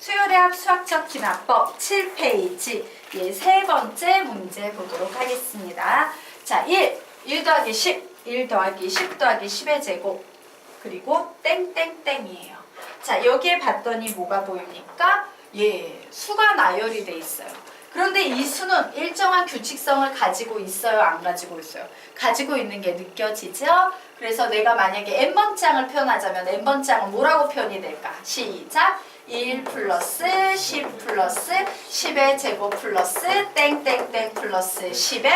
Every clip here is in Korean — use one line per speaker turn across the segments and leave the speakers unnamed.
수열의 합 수학적 진화법 7페이지 예, 세 번째 문제 보도록 하겠습니다. 자, 1 더하기 10, 1 더하기 10 더하기 10의 제곱 그리고 땡땡땡이에요. 자, 여기에 봤더니 뭐가 보입니까? 예, 수가 나열이 돼 있어요. 그런데 이 수는 일정한 규칙성을 가지고 있어요? 안 가지고 있어요? 가지고 있는 게 느껴지죠? 그래서 내가 만약에 n번장을 표현하자면 n번장은 뭐라고 표현이 될까? 시작! 1 플러스 10 플러스 10의 제곱 플러스 땡땡땡 플러스 10의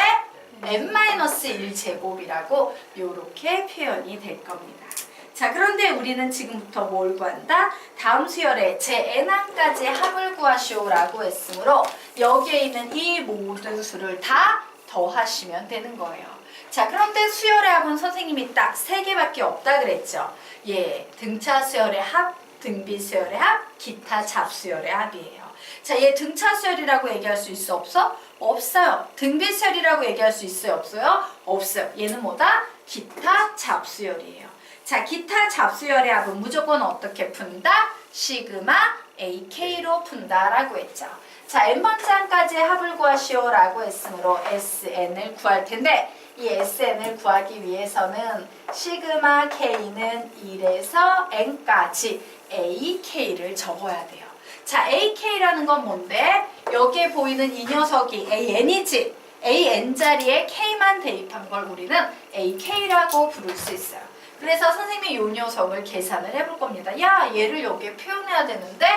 n-1 제곱이라고 이렇게 표현이 될 겁니다. 자, 그런데 우리는 지금부터 뭘 구한다? 다음 수열에 제 n항까지 합을 구하시오라고 했으므로 여기에 있는 이 모든 수를 다 더하시면 되는 거예요. 자, 그런데 수열의 합은 선생님이 딱 3개밖에 없다 그랬죠. 예, 등차 수열의 합, 등비 수열의 합, 기타 잡수열의 합이에요. 자, 얘 등차 수열이라고 얘기할 수 있어 없어? 없어요. 등비 수열이라고 얘기할 수 있어요 없어요? 없어요. 얘는 뭐다? 기타 잡수열이에요. 자, 기타 잡수열의 합은 무조건 어떻게 푼다? 시그마 AK로 푼다라고 했죠. 자, n번장까지 합을 구하시오라고 했으므로 SN을 구할 텐데 이 SN을 구하기 위해서는 시그마 K는 1에서 N까지 AK를 적어야 돼요. 자, AK라는 건 뭔데? 여기에 보이는 이 녀석이 AN이지. AN 자리에 K만 대입한 걸 우리는 AK라고 부를 수 있어요. 그래서 선생님이 이 녀석을 계산을 해볼 겁니다. 야, 얘를 여기에 표현해야 되는데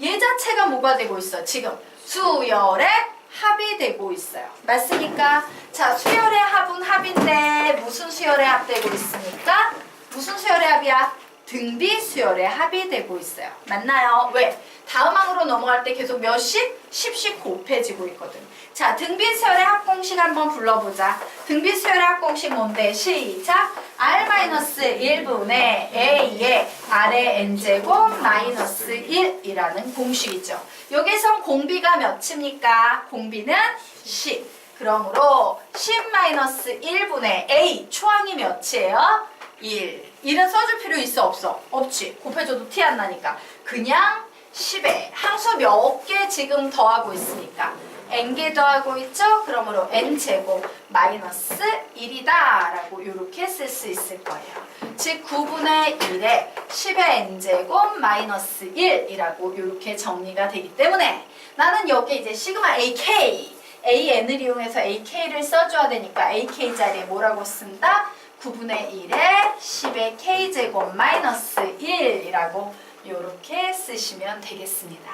얘 자체가 뭐가 되고 있어? 지금 수열의 합이 되고 있어요. 맞습니까? 자, 수열의 합은 합인데 무슨 수열의 합 되고 있습니까? 무슨 수열의 합이야? 등비 수열의 합이 되고 있어요. 맞나요? 왜? 다음 항으로 넘어갈 때 계속 몇씩? 10씩 곱해지고 있거든. 자, 등비 수열의 합 공식 한번 불러보자. 등비 수열의 합 공식 뭔데? 시작! R-1분의 A의 R의 N제곱 마이너스 1이라는 공식이죠. 여기선 공비가 몇입니까? 공비는 10. 그러므로 10-1분의 A 초항이 몇이에요? 1. 1은 써줄 필요 있어 없어? 없지. 곱해줘도 티 안 나니까. 그냥 10에 항수 몇 개 지금 더하고 있으니까 n개 더하고 있죠? 그러므로 n제곱 마이너스 1이다 라고 이렇게 쓸 수 있을 거예요. 즉 9분의 1에 10의 n제곱 마이너스 1이라고 이렇게 정리가 되기 때문에 나는 여기 이제 시그마 AK AN을 이용해서 AK를 써줘야 되니까 AK 자리에 뭐라고 쓴다? 9분의 1에 10의 K제곱 마이너스 1이라고 이렇게 쓰시면 되겠습니다.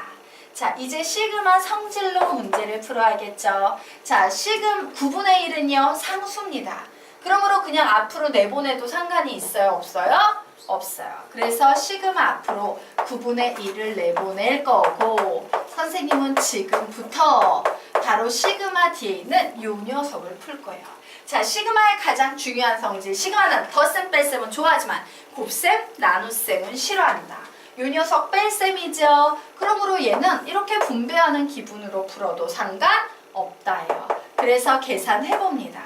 자, 이제 시그마 성질로 문제를 풀어야겠죠. 자, 9분의 1은요, 상수입니다. 그러므로 그냥 앞으로 내보내도 상관이 있어요, 없어요? 없어요. 그래서 시그마 앞으로 9분의 1을 내보낼 거고 선생님은 지금부터 바로 시그마 뒤에 있는 이 녀석을 풀 거예요. 자, 시그마의 가장 중요한 성질, 시그마는 덧셈, 뺄셈은 좋아하지만 곱셈, 나눗셈은 싫어한다. 이 녀석 뺄셈이죠. 그러므로 얘는 이렇게 분배하는 기분으로 풀어도 상관없다요. 그래서 계산해봅니다.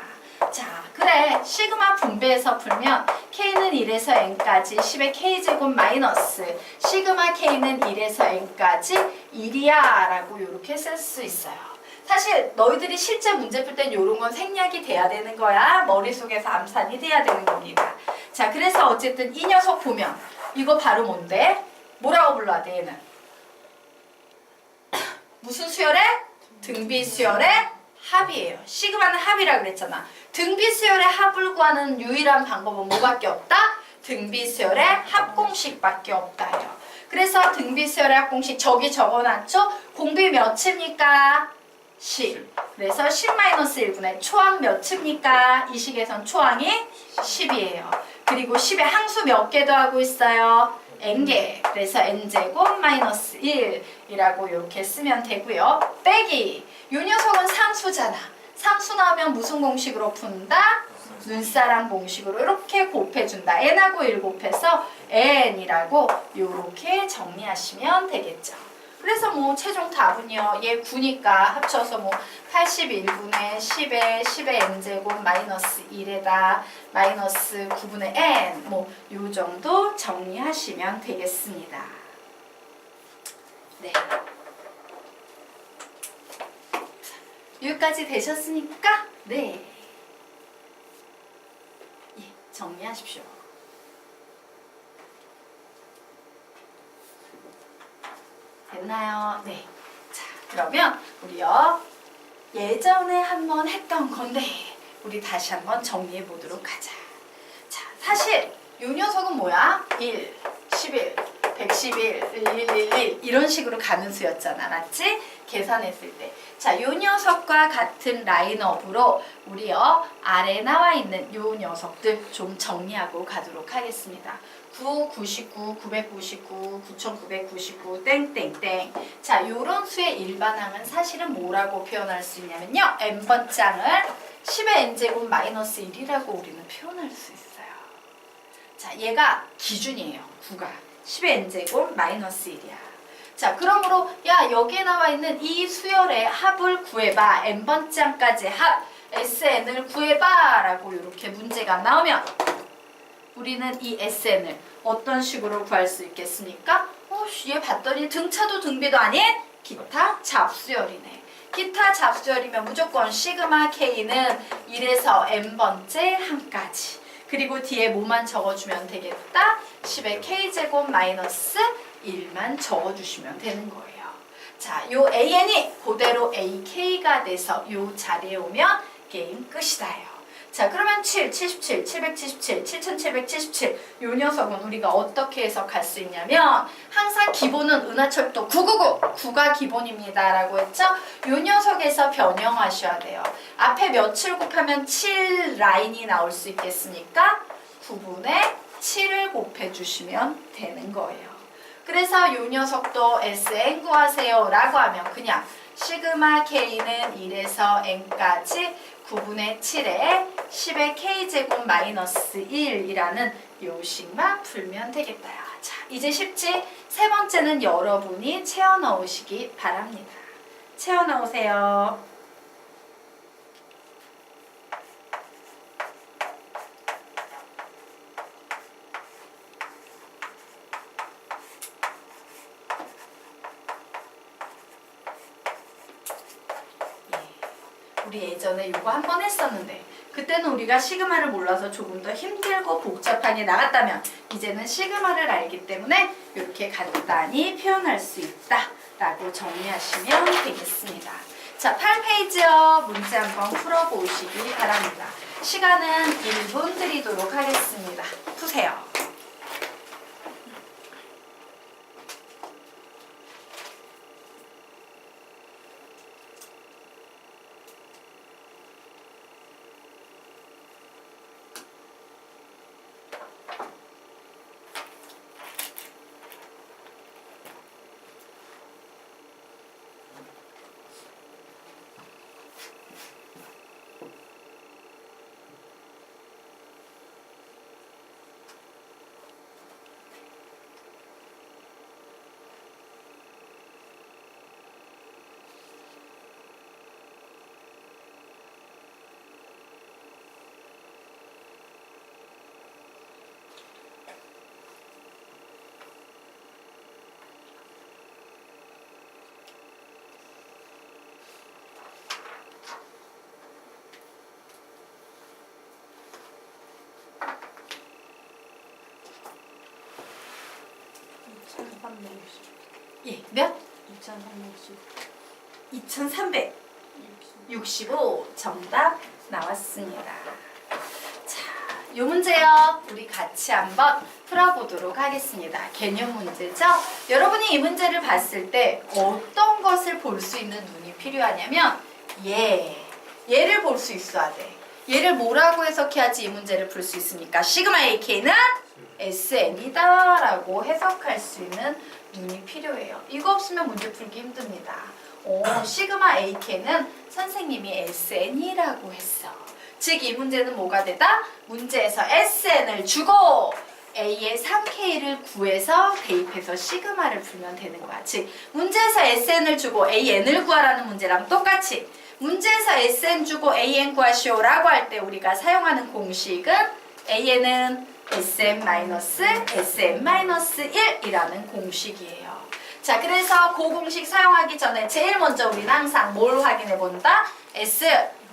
자, 그래. 시그마 분배해서 풀면 K는 1에서 N까지 10의 K제곱 마이너스 시그마 K는 1에서 N까지 1이야 라고 이렇게 쓸 수 있어요. 사실 너희들이 실제 문제 풀 땐 이런 건 생략이 돼야 되는 거야. 머릿속에서 암산이 돼야 되는 겁니다. 자, 그래서 어쨌든 이 녀석 보면 이거 바로 뭔데? 뭐라고 불러야 돼, 얘는? 무슨 수열의? 등비 수열의 합이에요. 시그마는 합이라 그랬잖아. 등비 수열의 합을 구하는 유일한 방법은 뭐밖에 없다? 등비 수열의 합공식밖에 없다요. 그래서 등비 수열의 합공식 저기 적어놨죠? 공비 몇입니까? 10. 그래서 10-1분의 초항 몇입니까? 이 식에선 초항이 10이에요. 그리고 10에 항수 몇 개 더하고 있어요? n개. 그래서 n제곱 마이너스 1이라고 이렇게 쓰면 되고요. 빼기. 이 녀석은 상수잖아. 상수 나오면 무슨 공식으로 푼다? 눈사람 공식으로 이렇게 곱해준다. n하고 1 곱해서 n이라고 이렇게 정리하시면 되겠죠. 그래서 뭐 최종 답은요. 얘 9니까 합쳐서 뭐 81분의 10의 n제곱 마이너스 1에다 마이너스 9분의 n 뭐 요 정도 정리하시면 되겠습니다. 네. 여기까지 되셨으니까 네. 예, 정리하십시오. 됐나요? 네. 자, 그러면 우리요 예전에 한번 했던 건데 우리 다시 한번 정리해 보도록 하자. 자, 사실 요 녀석은 뭐야? 1, 11, 111, 1111 이런 식으로 가는 수였잖아. 맞지? 계산했을 때. 자, 요 녀석과 같은 라인업으로 우리요 아래 나와 있는 요 녀석들 좀 정리하고 가도록 하겠습니다. 9, 99, 999, 9999, 땡땡땡. 자, 요런 수의 일반항은 사실은 뭐라고 표현할 수 있냐면요. n번장을 10의 n제곱 마이너스 1이라고 우리는 표현할 수 있어요. 자, 얘가 기준이에요. 9가 10의 n제곱 마이너스 1이야. 자, 그러므로 야 여기에 나와 있는 이 수열의 합을 구해봐. n번장까지 합 SN을 구해봐 라고 이렇게 문제가 나오면 우리는 이 SN을 어떤 식으로 구할 수 있겠습니까? 얘 봤더니 등차도 등비도 아닌 기타 잡수열이네. 기타 잡수열이면 무조건 시그마 K는 1에서 n번째 항까지. 그리고 뒤에 뭐만 적어주면 되겠다? 10의 K제곱 마이너스 1만 적어주시면 되는 거예요. 자, 요 AN이 그대로 AK가 돼서 요 자리에 오면 게임 끝이다요. 자, 그러면 7, 77, 777, 7777 요 녀석은 우리가 어떻게 해석할 수 있냐면 항상 기본은 은하철도 999, 9가 기본입니다 라고 했죠? 요 녀석에서 변형하셔야 돼요. 앞에 몇을 곱하면 7 라인이 나올 수 있겠습니까? 9분의 7을 곱해주시면 되는 거예요. 그래서 요 녀석도 SN 구하세요 라고 하면 그냥 시그마 K는 1에서 N까지 9분의 7에 10의 K제곱 마이너스 1이라는 요식만 풀면 되겠다. 자, 이제 쉽지? 세 번째는 여러분이 채워 넣으시기 바랍니다. 채워 넣으세요. 우리 예전에 이거 한 번 했었는데 그때는 우리가 시그마를 몰라서 조금 더 힘들고 복잡하게 나갔다면 이제는 시그마를 알기 때문에 이렇게 간단히 표현할 수 있다 라고 정리하시면 되겠습니다. 자, 8페이지요. 문제 한번 풀어보시기 바랍니다. 시간은 1분 드리도록 하겠습니다. 푸세요. 예, 몇? 2365 정답 나왔습니다. 자, 요 문제요. 우리 같이 한번 풀어보도록 하겠습니다. 개념 문제죠? 여러분이 이 문제를 봤을 때 어떤 것을 볼 수 있는 눈이 필요하냐면 얘를 볼 수 있어야 돼. 얘를 뭐라고 해석해야지 이 문제를 풀 수 있습니까? 시그마 AK는 SN이다 라고 해석할 수 있는 눈이 필요해요. 이거 없으면 문제 풀기 힘듭니다. 시그마 AK는 선생님이 SN이라고 했어. 즉 이 문제는 뭐가 되다? 문제에서 SN을 주고 A의 3K를 구해서 대입해서 시그마를 풀면 되는 거야. 즉 문제에서 SN을 주고 AN을 구하라는 문제랑 똑같이 문제에서 SN 주고 AN 구하시오 라고 할 때 우리가 사용하는 공식은 AN은 SM-SM-1이라는 공식이에요. 자, 그래서 그 공식 사용하기 전에 제일 먼저 우리는 항상 뭘 확인해 본다? S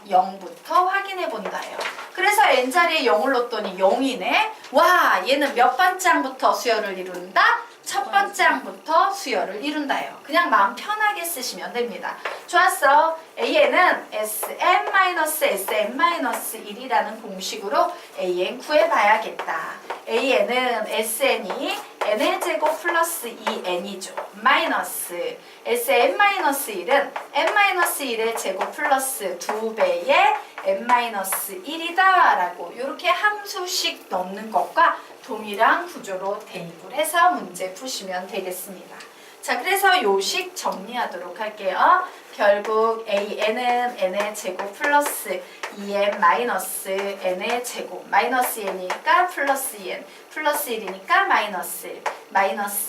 0부터 확인해 본다예요. 그래서 n자리에 0을 넣었더니 0이네. 와, 얘는 몇 번째 항부터 수열을 이룬다? 첫 번째 항부터 수열을 이룬다예요. 그냥 마음 편하게 쓰시면 됩니다. 좋았어. A는 Sn-Sn-1이라는 공식으로 AN 구해봐야겠다. AN은 SN이 n의 제곱 플러스 2n이죠. 마이너스 Sn-1은 n-1의 제곱 플러스 2배의 n-1이다 라고 이렇게 함수식 넣는 것과 동일한 구조로 대입을 해서 문제 푸시면 되겠습니다. 자, 그래서 요식 정리하도록 할게요. 결국 AN은 n의 제곱 플러스 2n 마이너스 n의 제곱 마이너스 n이니까 플러스 2n 플러스 1이니까 마이너스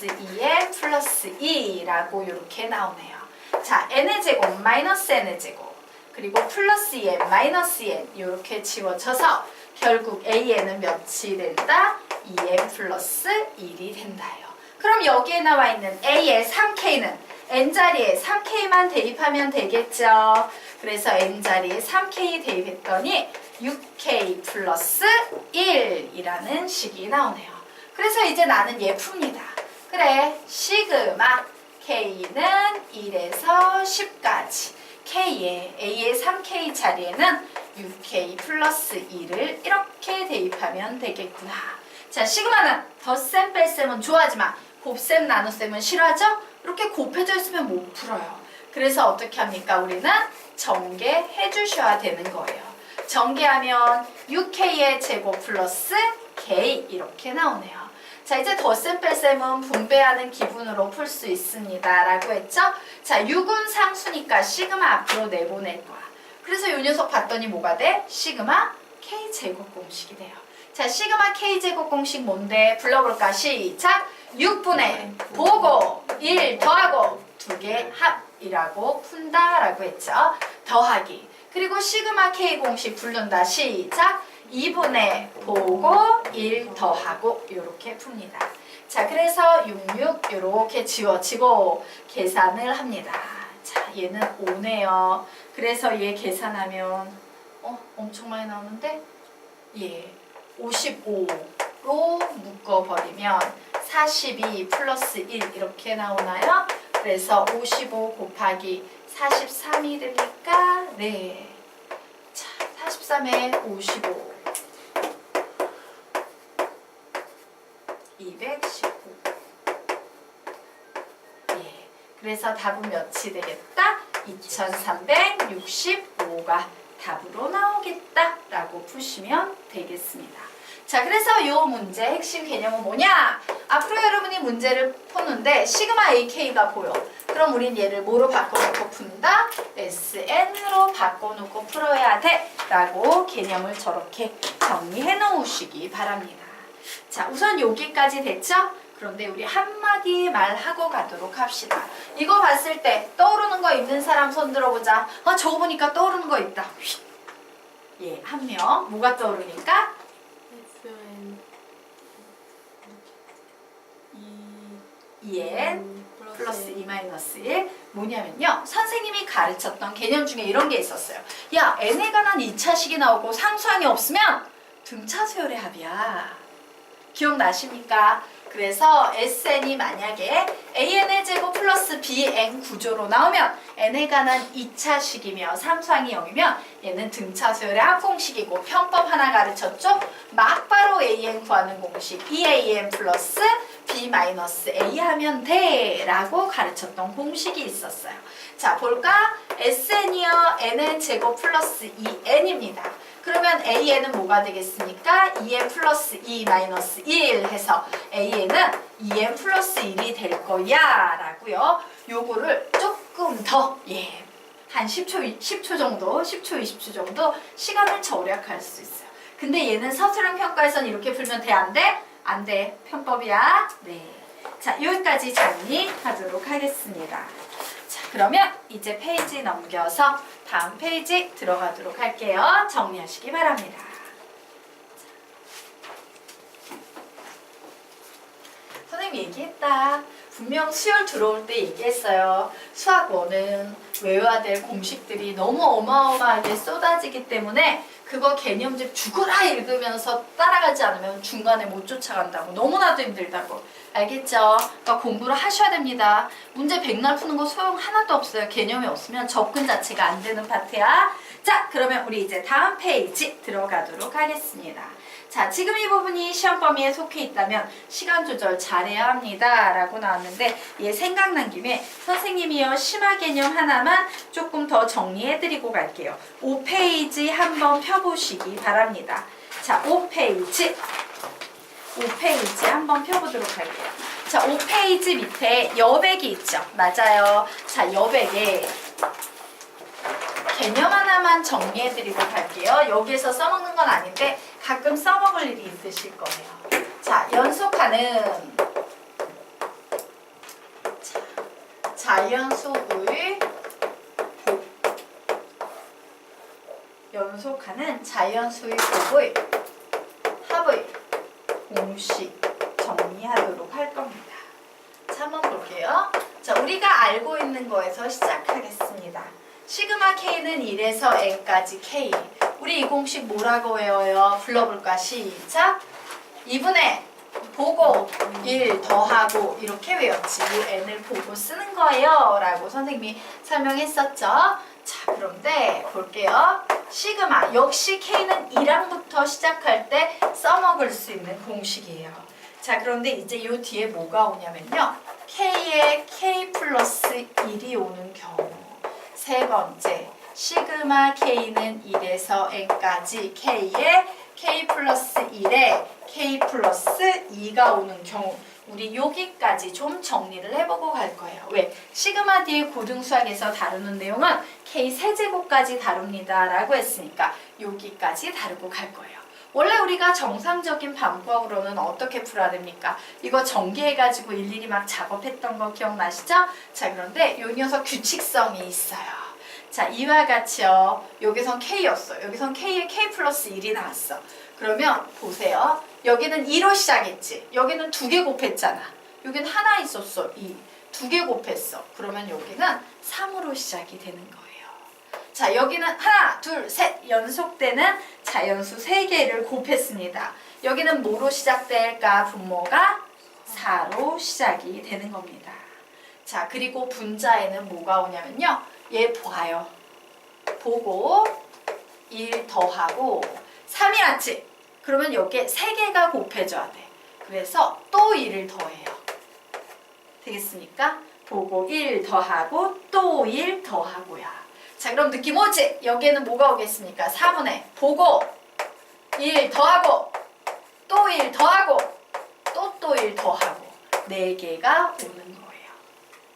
2n 플러스 2라고 이렇게 나오네요. 자, n의 제곱 마이너스 n의 제곱 그리고 플러스 2n 마이너스 n 이렇게 지워져서 결국 AN은 몇이 된다? 2n 플러스 1이 된다요. 그럼 여기에 나와 있는 A의 3K는 n자리에 3K만 대입하면 되겠죠. 그래서 n자리에 3K 대입했더니 6K 플러스 1이라는 식이 나오네요. 그래서 이제 나는 얘 풉니다. 그래, 시그마 K는 1에서 10까지 K의 A의 3K 자리에는 6K 플러스 2를 이렇게 대입하면 되겠구나. 자, 시그마는 덧셈 뺄셈은 좋아하지만 곱셈 나눗셈은 싫어하죠? 이렇게 곱해져 있으면 못 풀어요. 그래서 어떻게 합니까? 우리는 전개해 주셔야 되는 거예요. 전개하면 6K의 제곱 플러스 K 이렇게 나오네요. 자, 이제 덧셈 뺄셈은 분배하는 기분으로 풀 수 있습니다. 라고 했죠? 자, 6은 상수니까 시그마 앞으로 내보낼 거야. 그래서 이 녀석 봤더니 뭐가 돼? 시그마 K제곱 공식이 돼요. 자, 시그마 K제곱 공식 뭔데? 불러볼까? 시작! 6분의 보고 1 더하고 2개 합이라고 푼다 라고 했죠. 더하기. 그리고 시그마 K 공식 부른다. 시작! 2분의 보고 1 더하고 이렇게 풉니다. 자, 그래서 66 이렇게 지워지고 계산을 합니다. 자, 얘는 5네요. 그래서 얘 계산하면 엄청 많이 나오는데 예, 55로 묶어버리면 42 플러스 1 이렇게 나오나요? 그래서 55 곱하기 43이 되니까 네. 자, 43에 55 219 예. 그래서 답은 몇이 되겠다? 2365가 답으로 나오겠다 라고 푸시면 되겠습니다. 자, 그래서 이 문제 핵심 개념은 뭐냐? 앞으로 여러분이 문제를 푸는데 시그마 AK가 보여. 그럼 우린 얘를 뭐로 바꿔놓고 푼다? SN으로 바꿔놓고 풀어야 돼 라고 개념을 저렇게 정리해 놓으시기 바랍니다. 자, 우선 여기까지 됐죠? 그런데 우리 한마디 말하고 가도록 합시다. 이거 봤을 때 떠오르는 거 있는 사람 손 들어보자. 저거 보니까 떠오르는 거 있다. 예, 한 명. 뭐가 떠오르니까? EN 플러스 2 마이너스 1 뭐냐면요. 선생님이 가르쳤던 개념 중에 이런 게 있었어요. 야, n에 관한 2차식이 나오고 상수항이 없으면 등차 수열의 합이야. 기억나십니까? 그래서 SN이 만약에 AN의 제곱 플러스 BN 구조로 나오면 n에 관한 2차식이며 상수항이 0이면 얘는 등차 수열의 합공식이고 편법 하나 가르쳤죠? 막바로 AN 구하는 공식 EAN 플러스 B 마이너스 A 하면 돼 라고 가르쳤던 공식이 있었어요. 자, 볼까? SN이요 n의 제곱 플러스 2n입니다. 그러면 AN은 뭐가 되겠습니까? 2n 플러스 2 마이너스 1 해서 AN은 2n 플러스 1이 될 거야 라고요. 요거를 조금 더 한 10초 정도, 10초, 20초 정도 시간을 절약할 수 있어요. 근데 얘는 서술형 평가에선 이렇게 풀면 돼? 안 돼? 안 돼. 편법이야. 네. 자, 여기까지 정리하도록 하겠습니다. 자, 그러면 이제 페이지 넘겨서 다음 페이지 들어가도록 할게요. 정리하시기 바랍니다. 선생님 얘기했다. 분명 수열 들어올 때 얘기했어요. 수학 1은 외워야 될 공식들이 너무 어마어마하게 쏟아지기 때문에 그거 개념집 죽어라 읽으면서 따라가지 않으면 중간에 못 쫓아간다고. 너무나도 힘들다고. 알겠죠? 그러니까 공부를 하셔야 됩니다. 문제 백날 푸는 거 소용 하나도 없어요. 개념이 없으면 접근 자체가 안 되는 파트야. 자, 그러면 우리 이제 다음 페이지 들어가도록 하겠습니다. 자, 지금 이 부분이 시험 범위에 속해 있다면 시간 조절 잘해야 합니다. 라고 나왔는데 얘 생각난 김에 선생님이요 심화 개념 하나만 조금 더 정리해드리고 갈게요. 5페이지 한번 펴보시기 바랍니다. 자, 5페이지 한번 펴보도록 할게요. 자, 5페이지 밑에 여백이 있죠. 맞아요. 자, 여백에 개념 하나만 정리해드리고 갈게요. 여기에서 써먹는 건 아닌데 가끔 써먹을 일이 있으실 거예요. 자, 연속하는 자연수의 연속하는 자연수의 곱의 합의 공식 정리하도록 할 겁니다. 자, 한번 볼게요. 자, 우리가 알고 있는 거에서 시작하겠습니다. 시그마 K는 1에서 N까지 K. 우리 이 공식 뭐라고 외워요? 불러볼까? 시작! 2분의 보고 1 더하고 이렇게 외웠지. N을 보고 쓰는 거예요. 라고 선생님이 설명했었죠. 자, 그런데 볼게요. 시그마 역시 K는 1항부터 시작할 때 써먹을 수 있는 공식이에요. 자, 그런데 이제 요 뒤에 뭐가 오냐면요. K에 K 플러스 1이 오는 경우. 세 번째, 시그마 K는 1에서 N까지 K에 K 플러스 1에 K 플러스 2가 오는 경우 우리 여기까지 좀 정리를 해보고 갈 거예요. 왜? 시그마 뒤에 고등수학에서 다루는 내용은 K 세제곱까지 다룹니다 라고 했으니까 여기까지 다루고 갈 거예요. 원래 우리가 정상적인 반부하고로는 어떻게 풀어야 됩니까? 이거 전개해가지고 일일이 막 작업했던 거 기억나시죠? 자, 그런데 이 녀석 규칙성이 있어요. 자, 이와 같이요. 여기선 K였어. 여기선 K에 K 플러스 1이 나왔어. 그러면 보세요. 여기는 2로 시작했지. 여기는 2개 곱했잖아. 여기는 하나 있었어. 2. 2개 곱했어. 그러면 여기는 3으로 시작이 되는 거예요. 자, 여기는 하나, 둘, 셋 연속되는 자연수 3개를 곱했습니다. 여기는 뭐로 시작될까? 분모가 4로 시작이 되는 겁니다. 자, 그리고 분자에는 뭐가 오냐면요. 얘 봐요. 보고 1 더하고 3이 왔지? 그러면 여기에 3개가 곱해줘야 돼. 그래서 또 1을 더해요. 되겠습니까? 보고 1 더하고 또 1 더하고야. 자, 그럼 느낌 오지? 여기에는 뭐가 오겠습니까? 4분의 보고 1 더하고 또 1 더하고 또 1 더하고 4개가 오는 거예요.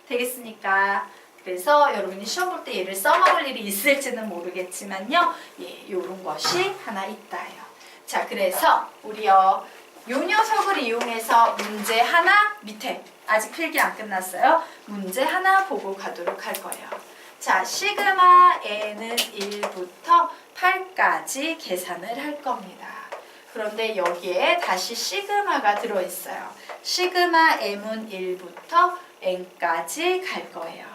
되겠습니까? 그래서 여러분이 시험 볼 때 얘를 써먹을 일이 있을지는 모르겠지만요. 예, 요런 것이 하나 있다요. 자, 그래서 우리요 요 녀석을 이용해서 문제 하나 밑에 아직 필기 안 끝났어요. 문제 하나 보고 가도록 할 거예요. 자, 시그마 N은 1부터 8까지 계산을 할 겁니다. 그런데 여기에 다시 시그마가 들어있어요. 시그마 M은 1부터 N까지 갈 거예요.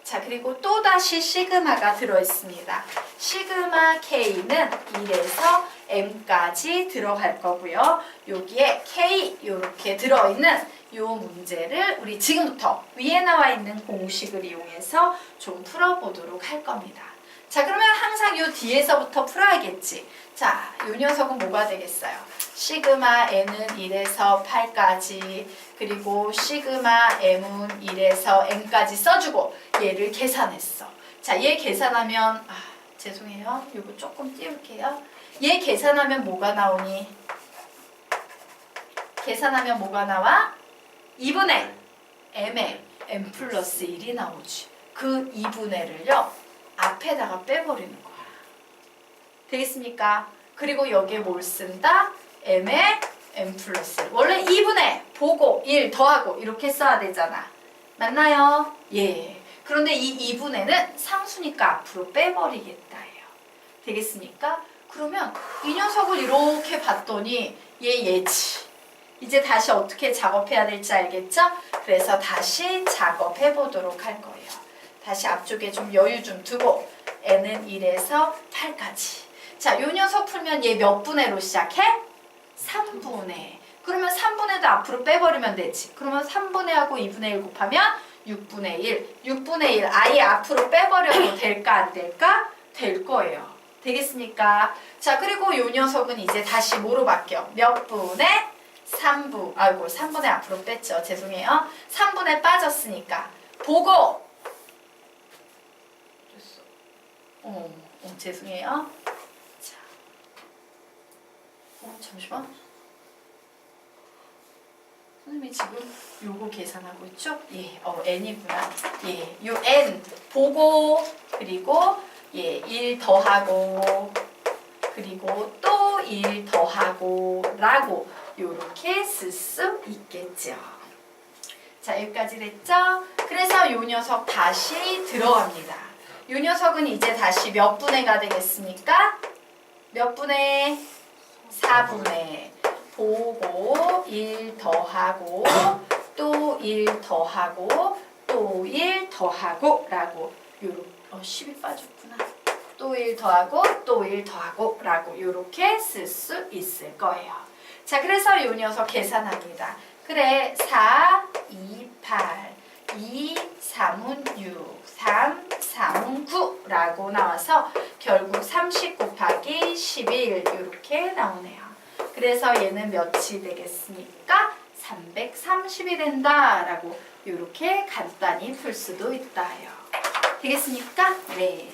자, 그리고 또 다시 시그마가 들어있습니다. 시그마 K는 1에서 M까지 들어갈 거고요. 여기에 K 이렇게 들어있는 이 문제를 우리 지금부터 위에 나와 있는 공식을 이용해서 좀 풀어보도록 할 겁니다. 자, 그러면 항상 이 뒤에서부터 풀어야겠지. 자, 이 녀석은 뭐가 되겠어요? 시그마 N은 1에서 8까지 그리고 시그마 M은 1에서 N까지 써주고 얘를 계산했어. 자, 얘 계산하면 죄송해요. 이거 조금 띄울게요. 얘 계산하면 뭐가 나오니? 계산하면 뭐가 나와? 2분의 M에 M 플러스 1이 나오지. 그 2분의를요 앞에다가 빼버리는 거야. 되겠습니까? 그리고 여기에 뭘 쓴다? M에 M 플러스 1. 원래 2분의 보고 1 더하고 이렇게 써야 되잖아. 맞나요? 예. 그런데 이 2분의는 상수니까 앞으로 빼버리겠다예요. 되겠습니까? 그러면 이 녀석을 이렇게 봤더니 얘 얘지. 이제 다시 어떻게 작업해야 될지 알겠죠? 그래서 다시 작업해 보도록 할 거예요. 다시 앞쪽에 좀 여유 좀 두고 n은 1에서 8까지. 자, 요 녀석 풀면 얘 몇 분의로 시작해? 3분의. 그러면 3분의도 앞으로 빼버리면 되지. 그러면 3분의 하고 2분의 1 곱하면 6분의 1. 6분의 1 아예 앞으로 빼버려도 될까 안 될까? 될 거예요. 되겠습니까? 자, 그리고 요 녀석은 이제 다시 뭐로 바뀌어? 몇 분의? 3분. 아이고, 3분의 앞으로 뺐죠. 죄송해요. 3분의 빠졌으니까. 보고. 죄송해요. 자. 잠시만. 선생님이 지금 요거 계산하고 있죠? 예, n이구나. 예, 요 n 보고 그리고 예, 1 더하고 그리고 또 1 더하고 라고 요렇게 쓸 수 있겠죠. 자, 여기까지 됐죠? 그래서 요 녀석 다시 들어갑니다. 요 녀석은 이제 다시 몇 분의가 되겠습니까? 몇 분의? 4분의. 보고 1 더하고 또 1 더하고 또 1 더하고 라고 요렇게 10이 빠졌구나. 또 1 더하고 또 1 더하고 라고 요렇게 쓸 수 있을 거예요. 자, 그래서 요 녀석 계산합니다. 그래 4, 2, 8 2, 3은 6 3, 3은 9 라고 나와서 결국 30 곱하기 11 이렇게 나오네요. 그래서 얘는 몇이 되겠습니까? 330이 된다 라고 이렇게 간단히 풀 수도 있다요. 되겠습니까? 네.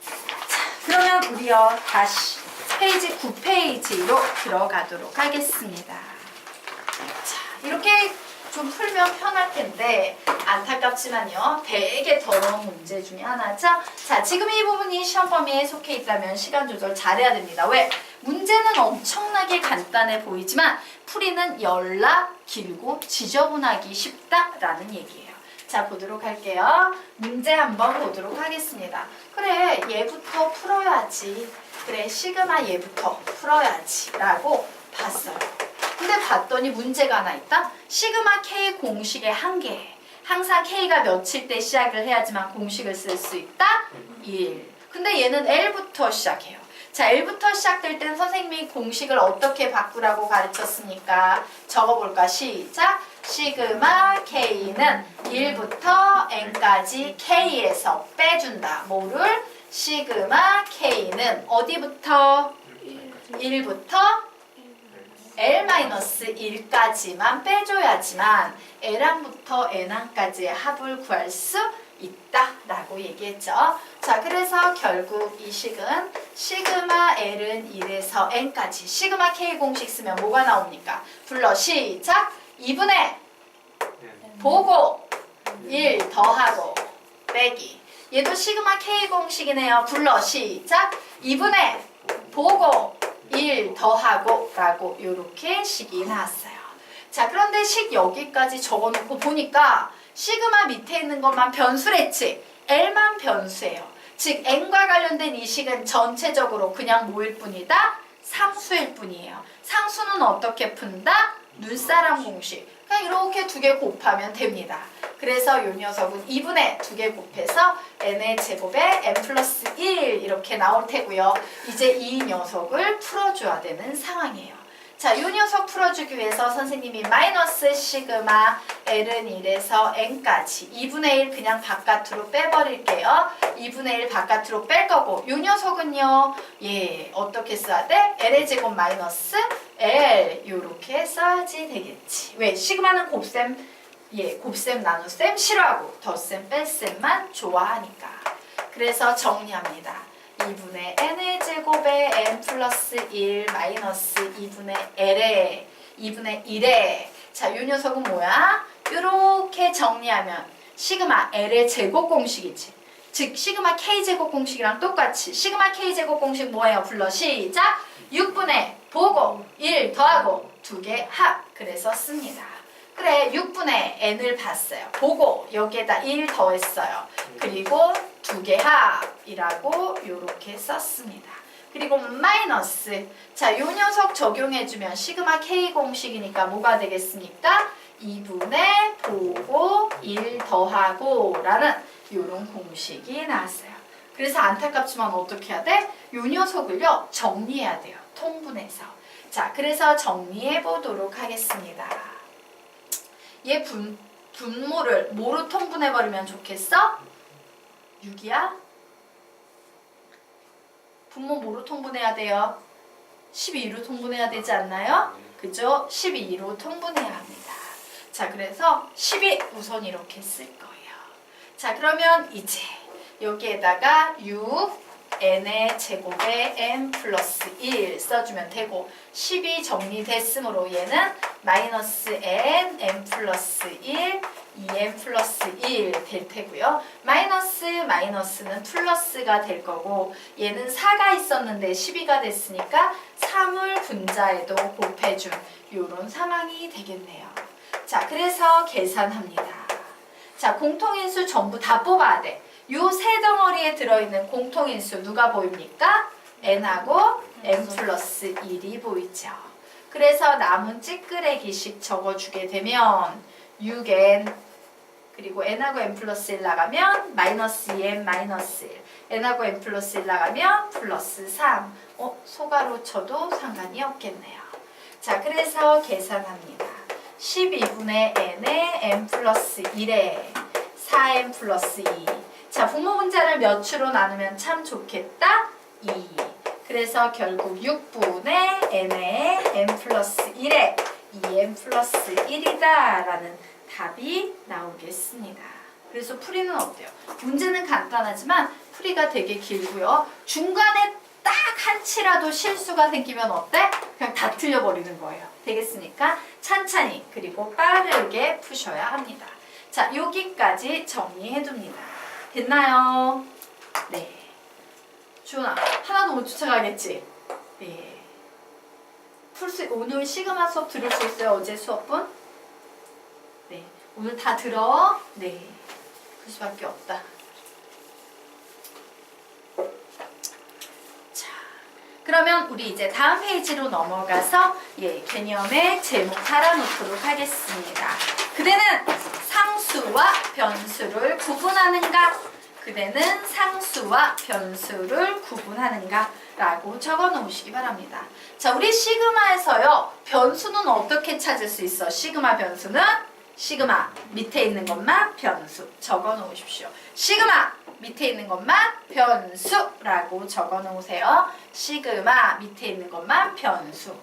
자, 그러면 우리요 다시 페이지 9페이지로 들어가도록 하겠습니다. 자, 이렇게 좀 풀면 편할 텐데 안타깝지만요 되게 더러운 문제 중에 하나죠. 자, 지금 이 부분이 시험 범위에 속해 있다면 시간 조절 잘해야 됩니다. 왜? 문제는 엄청나게 간단해 보이지만 풀이는 열나 길고 지저분하기 쉽다라는 얘기예요. 자, 보도록 할게요. 문제 한번 보도록 하겠습니다. 그래, 얘부터 풀어야지. 그래, 시그마 얘부터 풀어야지 라고 봤어요. 근데 봤더니 문제가 하나 있다. 시그마 K 공식의 한계. 항상 K가 몇일 때 시작을 해야지만 공식을 쓸 수 있다. 1. 근데 얘는 L부터 시작해요. 자, L부터 시작될 땐 선생님이 공식을 어떻게 바꾸라고 가르쳤습니까? 적어볼까? 시작. 시그마 K는 1부터 N까지 K에서 빼준다. 뭐를? 시그마 K는 어디부터? 1부터 L-1까지만 빼줘야지만 L항부터 N항까지의 합을 구할 수 있다라고 얘기했죠. 자, 그래서 결국 이 식은 시그마 L은 1에서 N까지 시그마 K 공식 쓰면 뭐가 나옵니까? 불러 시작! 2분의 보고 1 더하고 빼기. 얘도 시그마 K 공식이네요. 불러 시작! 2분의 보고 1 더하고 라고 이렇게 식이 나왔어요. 자, 그런데 식 여기까지 적어놓고 보니까 시그마 밑에 있는 것만 변수랬지 L만 변수예요. 즉 N과 관련된 이 식은 전체적으로 그냥 뭐일 뿐이다? 상수일 뿐이에요. 상수는 어떻게 푼다? 눈사람 공식. 그냥 이렇게 두 개 곱하면 됩니다. 그래서 이 녀석은 2분의 2개 곱해서 n의 제곱에 n 플러스 1 이렇게 나올 테고요. 이제 이 녀석을 풀어줘야 되는 상황이에요. 자, 이 녀석 풀어주기 위해서 선생님이 마이너스 시그마 L은 1에서 N까지 2분의 1 그냥 바깥으로 빼버릴게요. 2분의 1 바깥으로 뺄 거고 이 녀석은요. 예, 어떻게 써야 돼? L의 제곱 마이너스 L 이렇게 써야지 되겠지. 왜? 시그마는 곱셈 예, 곱셈 나눗셈 싫어하고 덧셈 뺄셈만 좋아하니까. 그래서 정리합니다. 2분의 n의 제곱에 n 플러스 1 마이너스 2분의 l에 2분의 1에 자, 이 녀석은 뭐야? 이렇게 정리하면 시그마 l의 제곱 공식이지. 즉 시그마 k 제곱 공식이랑 똑같이 시그마 k 제곱 공식 뭐예요? 불러 시작! 6분의 보고 1 더하고 2개 합. 그래서 씁니다. 그래, 6분의 n을 봤어요. 보고 여기에다 1 더했어요. 그리고 2개 합이라고 이렇게 썼습니다. 그리고 마이너스. 자, 요 녀석 적용해주면 시그마 K 공식이니까 뭐가 되겠습니까? 2분의 보고 1 더하고 라는 요런 공식이 나왔어요. 그래서 안타깝지만 어떻게 해야 돼? 요 녀석을요 정리해야 돼요. 통분해서. 자, 그래서 정리해 보도록 하겠습니다. 얘 분모를 뭐로 통분해버리면 좋겠어? 6이야? 분모 뭐로 통분해야 돼요? 12로 통분해야 되지 않나요? 그죠? 12로 통분해야 합니다. 자, 그래서 12 우선 이렇게 쓸 거예요. 자, 그러면 이제 여기에다가 6 n의 제곱에 n 플러스 1 써주면 되고 10이 정리됐으므로 얘는 마이너스 n 플러스 1 2n 플러스 1 될 테고요. 마이너스는 플러스가 될 거고 얘는 4가 있었는데 12가 됐으니까 3을 분자에도 곱해준 요런 상황이 되겠네요. 자, 그래서 계산합니다. 자, 공통인수 전부 다 뽑아야 돼. 요 세 덩어리에 들어있는 공통인수 누가 보입니까? n하고 n 플러스 1이 보이죠. 그래서 남은 찌끄레기씩 적어주게 되면 6n 그리고 n하고 n 플러스 1 나가면 마이너스 2n 마이너스 1 n하고 n 플러스 1 나가면 플러스 3 소가로 쳐도 상관이 없겠네요. 자, 그래서 계산합니다. 12분의 n에 n 플러스 1에 4n 플러스 2 자, 분모 분자를 몇 추로 나누면 참 좋겠다? 2 그래서 결국 6분의 n에 n 플러스 1에 2n 플러스 1이다 라는 답이 나오겠습니다. 그래서 풀이는 어때요? 문제는 간단하지만 풀이가 되게 길고요. 중간에 딱 한 치라도 실수가 생기면 어때? 그냥 다 틀려버리는 거예요. 되겠습니까? 찬찬히 그리고 빠르게 푸셔야 합니다. 자, 여기까지 정리해둡니다. 됐나요? 네. 주은아, 하나도 못 쫓아가겠지? 네. 오늘 시그마 수업 들을 수 있어요? 어제 수업분? 네. 오늘 다 들어? 네. 그 수밖에 없다. 자, 그러면 우리 이제 다음 페이지로 넘어가서 개념의 제목 달아놓도록 하겠습니다. 그대는 상수와 변수를 구분하는가? 그대는 상수와 변수를 구분하는가? 라고 적어 놓으시기 바랍니다. 자, 우리 시그마에서요, 변수는 어떻게 찾을 수 있어? 시그마 변수는 시그마 밑에 있는 것만 변수 적어 놓으십시오. 시그마 밑에 있는 것만 변수라고 적어 놓으세요. 시그마 밑에 있는 것만 변수.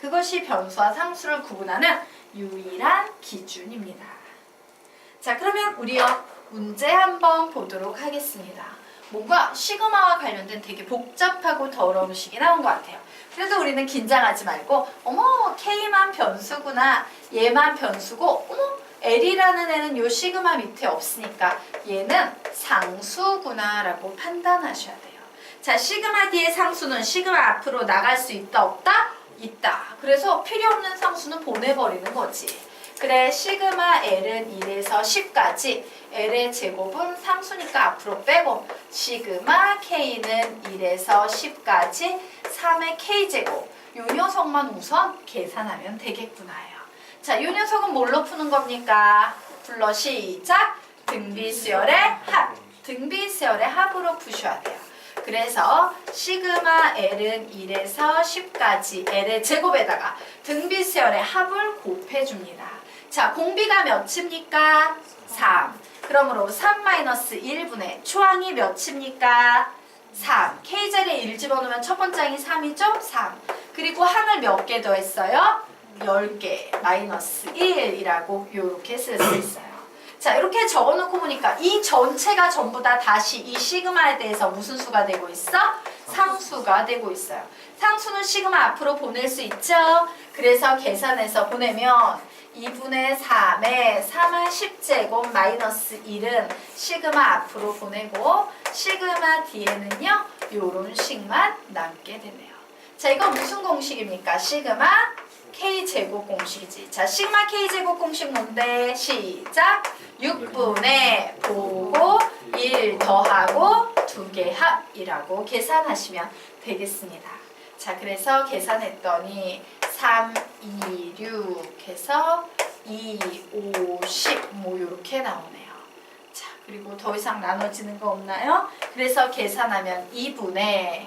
그것이 변수와 상수를 구분하는 유일한 기준입니다. 자, 그러면 우리요 문제 한번 보도록 하겠습니다. 뭔가 시그마와 관련된 되게 복잡하고 더러운 식이 나온 것 같아요. 그래도 우리는 긴장하지 말고 어머 K만 변수구나 얘만 변수고 어머 L이라는 애는 요 시그마 밑에 없으니까 얘는 상수구나 라고 판단하셔야 돼요. 자, 시그마 뒤에 상수는 시그마 앞으로 나갈 수 있다 없다? 있다. 그래서 필요 없는 상수는 보내버리는 거지. 그래, 시그마 L은 1에서 10까지 L의 제곱은 상수니까 앞으로 빼고 시그마 K는 1에서 10까지 3의 K제곱 요 녀석만 우선 계산하면 되겠구나요. 자, 요 녀석은 뭘로 푸는 겁니까? 불러 시작! 등비수열의 합! 등비수열의 합으로 푸셔야 돼요. 그래서 시그마 L은 1에서 10까지 L의 제곱에다가 등비수열의 합을 곱해줍니다. 자, 공비가 몇입니까? 3. 그러므로 3-1분의 초항이 몇입니까? 3. K자리에 1 집어넣으면 첫 번째 항이 3이죠? 3. 그리고 항을 몇 개 더했어요? 10개. 마이너스 1이라고 이렇게 쓸 수 있어요. 자, 이렇게 적어놓고 보니까 이 전체가 전부 다 다시 이 시그마에 대해서 무슨 수가 되고 있어? 상수가 되고 있어요. 상수는 시그마 앞으로 보낼 수 있죠? 그래서 계산해서 보내면 2분의 3에 3은 10제곱 마이너스 1은 시그마 앞으로 보내고 시그마 뒤에는요 요런 식만 남게 되네요. 자, 이건 무슨 공식입니까? 시그마 K제곱 공식이지. 자, 시그마 K제곱 공식 뭔데? 시작! 6분의 보고 1 더하고 2 두 개 합이라고 계산하시면 되겠습니다. 자, 그래서 계산했더니 3, 2, 6 해서 2, 5, 10 뭐 이렇게 나오네요. 자, 그리고 더 이상 나눠지는 거 없나요? 그래서 계산하면 2분의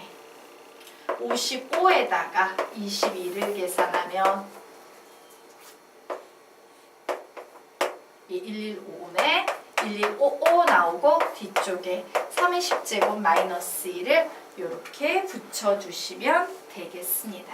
55에다가 22를 계산하면 1155네. 1155 나오고 뒤쪽에 3의 10제곱 마이너스 1을 이렇게 붙여주시면 되겠습니다.